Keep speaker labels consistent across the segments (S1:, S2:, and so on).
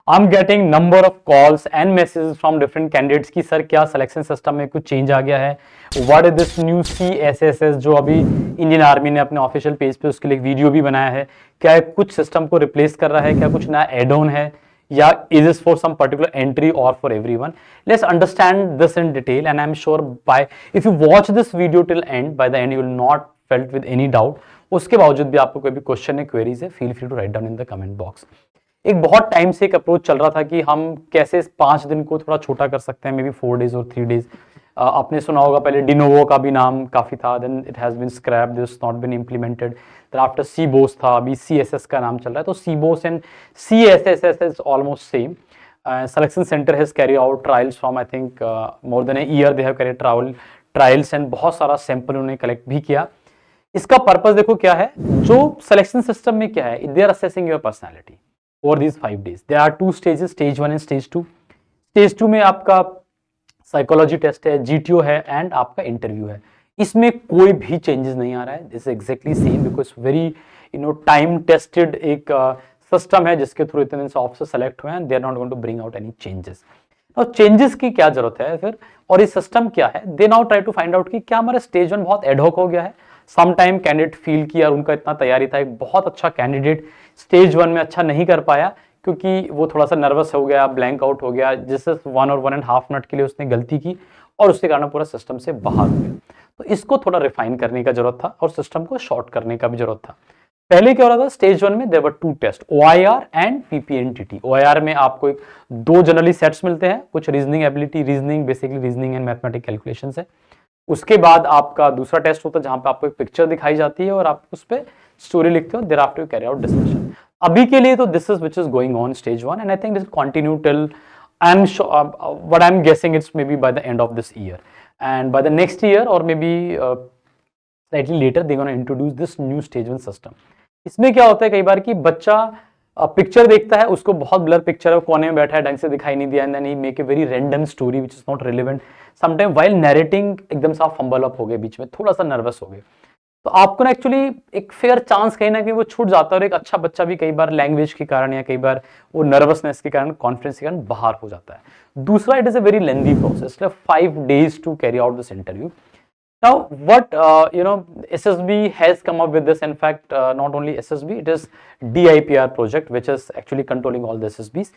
S1: I'm getting number of calls and messages from different candidates कि sir क्या selection system में कुछ change आ गया है, what is this new CSSS जो अभी इंडियन आर्मी ने अपने ऑफिशियल पेज पे उसके लिए एक वीडियो भी बनाया है, क्या कुछ सिस्टम को रिप्लेस कर रहा है, क्या कुछ नया एड ऑन है, या is this for some particular entry or for everyone? Let's understand this in detail, and I'm sure by if you watch this video till end, by the end you will not felt with any doubt. उसके बावजूद भी आपको कोई भी question है, queries है, feel free to write down in the comment box. एक बहुत टाइम से एक अप्रोच चल रहा था कि हम कैसे 5 दिन को थोड़ा छोटा कर सकते हैं, मे बी 4 days और 3 days। आपने सुना होगा पहले डिनोवो का भी नाम काफी था, then it has been scrapped, this not been implemented. Then after CBOS था, अभी CSS का नाम चल रहा है। तो CBOS and CSSS is almost same. Selection center has carried out trials from I think more than a year they have carried trials and बहुत सारा सैंपल उन्होंने कलेक्ट भी किया। इसका पर्पस देखो क्या है, जो सिलेक्शन सिस्टम में क्या है, they are assessing your personality over these 5 days। There are 2 stages, stage 1 and stage 2। stage 2 में आपका साइकोलॉजी टेस्ट है, GTO है एंड आपका इंटरव्यू है। इसमें कोई भी चेंजेस नहीं आ रहा है, this exactly same because very time tested एक सिस्टम है जिसके थ्रू इतने दिन से ऑफिसर सेलेक्ट हुए हैं, they are not going to bring out any changes. और चेंजेस की क्या जरूरत है फिर, और ये सिस्टम क्या है, they now try to find out कि क्या हमारा स्टेज 1 बहुत एडहॉक हो गया है। सम टाइम कैंडिडेट फील किया, उनका इतना तैयारी था, एक बहुत अच्छा कैंडिडेट स्टेज 1 में अच्छा नहीं कर पाया क्योंकि वो थोड़ा सा नर्वस हो गया, ब्लैंक आउट हो गया, जिससे 1 और 1.5 मिनट के लिए उसने गलती की और उसके कारण पूरा सिस्टम से बाहर हो गया। तो इसको थोड़ा रिफाइन करने का जरूरत था और सिस्टम को शॉर्ट करने का भी जरूरत था। पहले क्या हो रहा था, स्टेज 1 में there were 2 test, OIR and PPNTT। OIR में आपको 2 जनरली सेट्स मिलते हैं, कुछ reasoning ability, reasoning basically reasoning and mathematic calculations है। उसके बाद आपका दूसरा टेस्ट होता है जहां पे आपको एक पिक्चर दिखाई जाती है और आप उस पर स्टोरी लिखते हो, there after you carry out discussion. अभी के लिए तो this is which is going on stage 1 and I think this continue till what I'm guessing it's maybe by the end of this year, and by the next year or maybe slightly later they're going to introduce this new stage 1 system। इसमें क्या होता है कई बार कि बच्चा picture देखता है, उसको बहुत ब्लर पिक्चर है, कोने में बैठा है, ढंग से दिखाई नहीं दिया, and then he make a very random story which is not relevant. Sometime while narrating एकदम से आप फंबल अप हो गए, बीच में थोड़ा सा नर्वस हो गए, तो आपको ना एक्चुअली एक फेयर चांस कहीं ना कहीं वो छूट जाता है। और एक अच्छा बच्चा भी कई बार लैंग्वेज के कारण या कई बार वो नर्वसनेस के कारण, कॉन्फिडेंस के कारण बाहर हो जाता है। दूसरा, it is a very lengthy process, 5 days to carry out this interview. Now, what SSB has come up with this. In fact, not only SSB, it is DIPR project, which is actually controlling all the SSBs.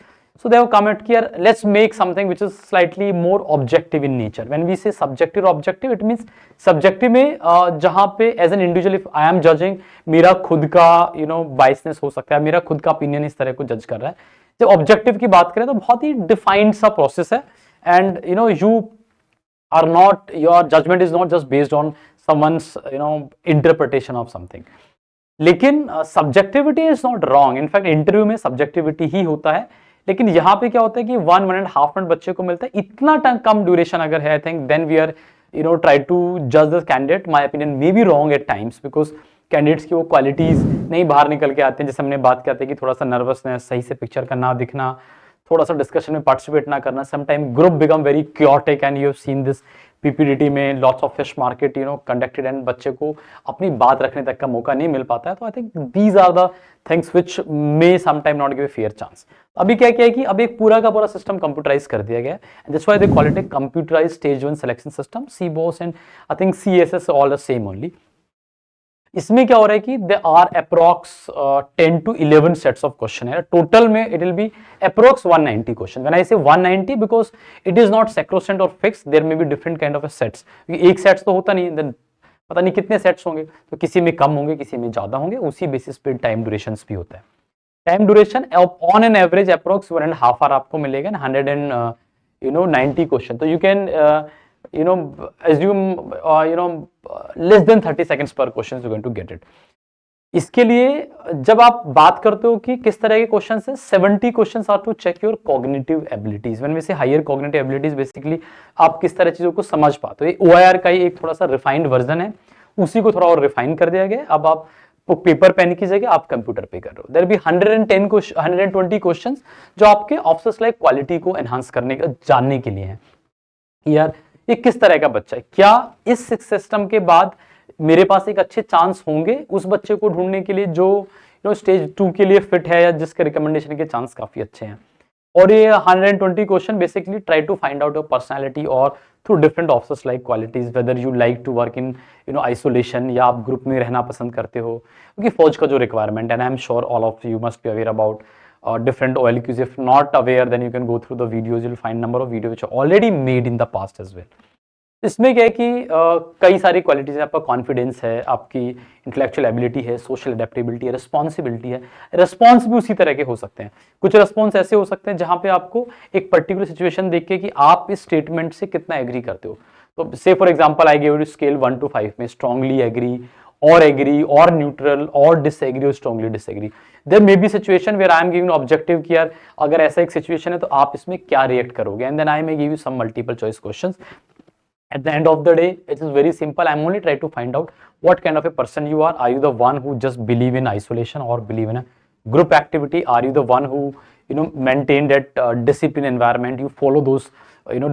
S1: So they have come out here. Let's make something which is slightly more objective in nature. When we say subjective or objective, it means subjective में जहाँ पे as an individual, if I am judging, मेरा खुद का biasness हो सकता है, मेरा खुद का opinion इस तरह को judge कर रहा है। जब objective की बात करें तो बहुत ही defined सा process है, and you are not, your judgment is not just based on someone's interpretation of something। लेकिन subjectivity is not wrong, in fact interview में subjectivity ही होता है। लेकिन यहाँ पे क्या होता है कि 1.5 मिनट बच्चे को मिलता है, इतना कम ड्यूरेशन अगर है, I think then we are try to जज the candidate. My opinion may be wrong at times, because candidates की वो क्वालिटीज नहीं बाहर निकल के आते हैं, जैसे हमने बात करते हैं कि थोड़ा सा नर्वसनेस, सही से पिक्चर का ना दिखना, थोड़ा सा डिस्कशन में पार्टिसिपेट ना करना, sometime group become very chaotic, and you have seen this PPDT में lots of fish market conducted, and बच्चे को अपनी बात रखने तक का मौका नहीं मिल पाता है। तो I think these are the things which may sometime not give a fair chance. अभी क्या किया है कि अभी एक पूरा का पूरा सिस्टम कंप्यूटराइज कर दिया गया है, that's why they call it a computerised stage 1 selection system. CBOS and I think CSS all the same only. इसमें क्या हो रहा है कि they are approx 10 to 11 sets of question है टोटल में, it will be approx 190 question. When I say 190 because it is not sacrosanct और fix, there may be different kind of sets. एक सेट्स तो होता नहीं, देन पता नहीं कितने सेट्स होंगे, तो किसी में कम होंगे, किसी में ज्यादा होंगे, उसी बेसिस पे टाइम ड्यूरेशन भी होता है। Time duration on an average approx 1.5 hour आपको मिलेगा, 190 क्वेश्चन। तो you can assume less than 30 seconds per question you're going to get it। इसके लिए जब आप बात करते हो कि किस तरह के क्वेश्चन है, 70 question are to check your cognitive abilities. When we say higher cognitive abilities, basically आप किस तरह चीजों को समझ पाते हो। ये OIR का ही एक थोड़ा सा रिफाइंड वर्जन है, उसी को थोड़ा और रिफाइन कर दिया गया। अब आप पेपर पेन की जगह आप कंप्यूटर पे कर रहे हो। देयर बी 120 क्वेश्चन जो आपके ऑफिसर्स लाइक क्वालिटी को एनहांस करने का, जानने के लिए है यार ये किस तरह का बच्चा है, क्या इस सिस्टम के बाद मेरे पास एक अच्छे चांस होंगे उस बच्चे को ढूंढने के लिए जो स्टेज 2 के लिए फिट है, या जिसके रिकमेंडेशन के चांस काफी अच्छे हैं। और ये 120 question basically try to find out your personality और through different officers like qualities, whether you like to work in isolation, या आप ग्रुप में रहना पसंद करते हो, क्योंकि फौज का जो रिक्वायरमेंट है, I am sure all of you must be aware about different OLQs. If not aware, then you can go through the videos. You'll find number of videos which are already made in the past as well. इसमें क्या है कि कई सारी qualities है, आपका confidence है, आपकी इंटेलेक्चुअल एबिलिटी है, सोशल अडेप्टेबिलिटी है, रिस्पॉन्सिबिलिटी है। रिस्पॉन्स भी उसी तरह के हो सकते हैं। कुछ रिस्पॉन्स ऐसे हो सकते हैं जहां पे आपको एक पर्टिकुलर सिचुएशन देख के कि आप इस स्टेटमेंट से कितना एग्री करते हो। तो say for example I give you scale 1 to 5 में स्ट्रांगली एग्री और न्यूट्रल और डिसएग्री और strongly disagree. There may be situation where I am giving objective कि यार अगर ऐसा एक सिचुएशन है तो आप इसमें क्या रिएक्ट करोगे, and then I may give you some multiple choice questions. At the end of the day, it is very simple. I'm only trying to find out what kind of a person you are. Are you the one who just believe in isolation or believe in a group activity? Are you the one who maintain that discipline environment? You follow those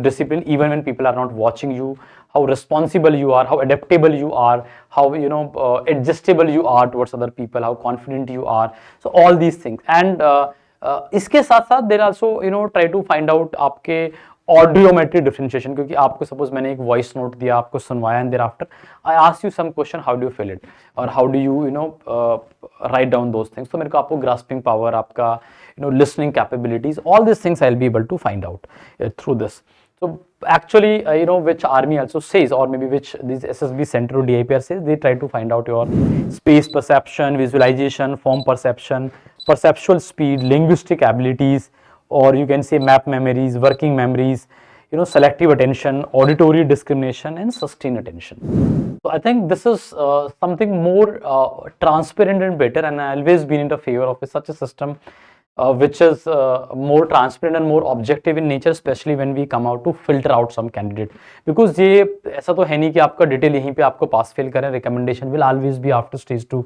S1: discipline even when people are not watching you. How responsible you are, how adaptable you are, how adjustable you are towards other people, how confident you are. So all these things. And इसके साथ साथ there also try to find out आपके audiometric differentiation, क्योंकि आपको suppose मैंने एक voice note दिया, आपको सुनवाया, and thereafter I ask you some question, how do you feel it और how do you write down those things. तो मेरे को आपको ग्रास्पिंग पावर, आपका listening capabilities, all this things I will be able to find out through this. So actually, which army also says, or maybe which these SSB Center or DIPR says, they try to find out your space perception, visualization, form perception, perceptual speed, linguistic abilities, or you can say map memories, working memories, selective attention, auditory discrimination, and sustained attention. So I think this is something more transparent and better, and I always been in the favor of such a system. Which is more transparent and more objective in nature, especially when we come out to filter out some candidate. Because ये ऐसा तो है नहीं कि आपका detail यहीं पे आपको पास फेल करें. Recommendation will always be after stage 2.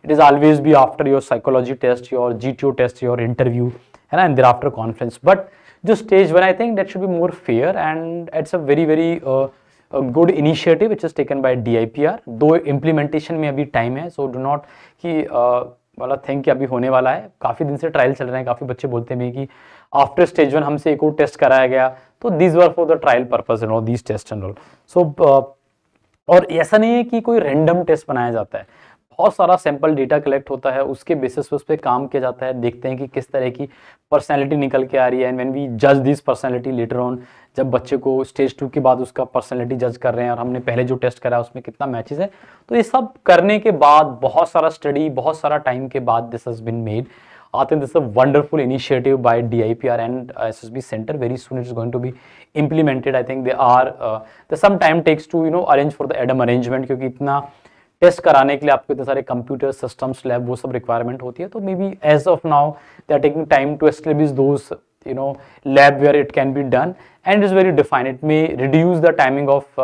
S1: It is always be after your psychology test, your GTO test, your interview, है ना, and thereafter conference. But जो stage 1, I think that should be more fair, and it's a very very a good initiative which is taken by DIPR. Though implementation में अभी time है, so do not कि वाला think कि अभी होने वाला है. काफ़ी दिन से ट्रायल चल रहे हैं. काफ़ी बच्चे बोलते हैं कि आफ्टर स्टेज 1 हमसे एक और टेस्ट कराया गया, तो this were for the trial purpose and all these test and all. So और ऐसा नहीं है कि कोई रैंडम टेस्ट बनाया जाता है. बहुत सारा सैंपल डेटा कलेक्ट होता है, उसके बेसिस पे उस पर काम किया जाता है. देखते हैं कि किस तरह की पर्सनैलिटी निकल के आ रही है, एंड व्हेन वी जज दिस पर्सनैलिटी लेटर ऑन, जब बच्चे को स्टेज 2 के बाद उसका पर्सनैलिटी जज कर रहे हैं और हमने पहले जो टेस्ट करा उसमें कितना मैचेस है, तो ये सब करने के बाद बहुत सारा स्टडी, बहुत सारा टाइम के बाद this has been made. I think this is a wonderful initiative by DIPR and SSB Center. Very soon it is going to be implemented. I think they are there's some time takes to arrange for the ADAM arrangement, क्योंकि इतना test कराने के लिए आपको इतने सारे computer systems, lab, वो सब रिक्वायरमेंट होती है. तो may be as of now they are taking time to establish those lab where it can be done, and it is very defined. It may reduce the timing of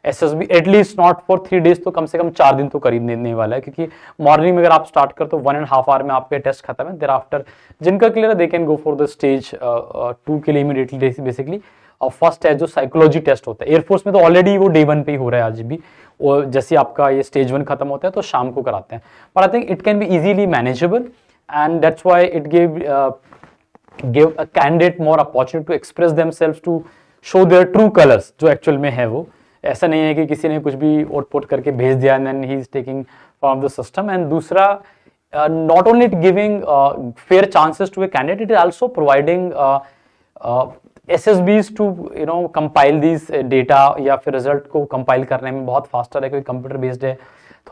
S1: SSB at least not for 3 days, तो कम से कम 4 दिन तो कर ही देने वाला है, क्योंकि morning में अगर आप स्टार्ट कर तो 1.5 आवर में आपके टेस्ट खत्म है. देयर आफ्टर जिनका क्लियर है they can go for the stage 2 के लिए इमीडिएटली. बेसिकली और फर्स्ट है जो साइकोलॉजी टेस्ट होता है, एयरफोर्स में तो ऑलरेडी वो डे 1 पे ही हो रहा है आज भी, और जैसे आपका ये स्टेज 1 खत्म होता है तो शाम को कराते हैं. पर I think it can be easily manageable, and that's why it give a candidate more opportunity to express themselves, to show their true colors, जो एक्चुअल में है. वो ऐसा नहीं है कि किसी ने कुछ भी आउटपुट करके भेज दिया and then he is taking from the system. And दूसरा, not only giving fair chances to a candidate, it is also providing SSBs to compile these data, या फिर रिजल्ट को कंपाइल करने में बहुत फास्टर है, क्योंकि कंप्यूटर बेस्ड है,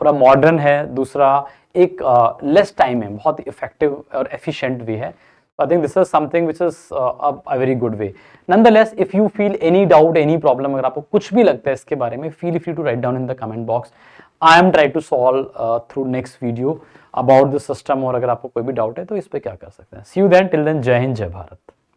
S1: थोड़ा मॉडर्न है. दूसरा एक लेस टाइम है, बहुत इफेक्टिव और एफिशिएंट वे है. I think this is something which is a very good way. Nonetheless, if you feel any doubt, any problem, अगर आपको कुछ भी लगता है इसके बारे में, feel free to write down in the comment box. I am trying to solve through next video about the system, और अगर आपको कोई भी डाउट है तो इस पे क्या कर सकते हैं. See you then. Till then, जय हिंद, जय भारत.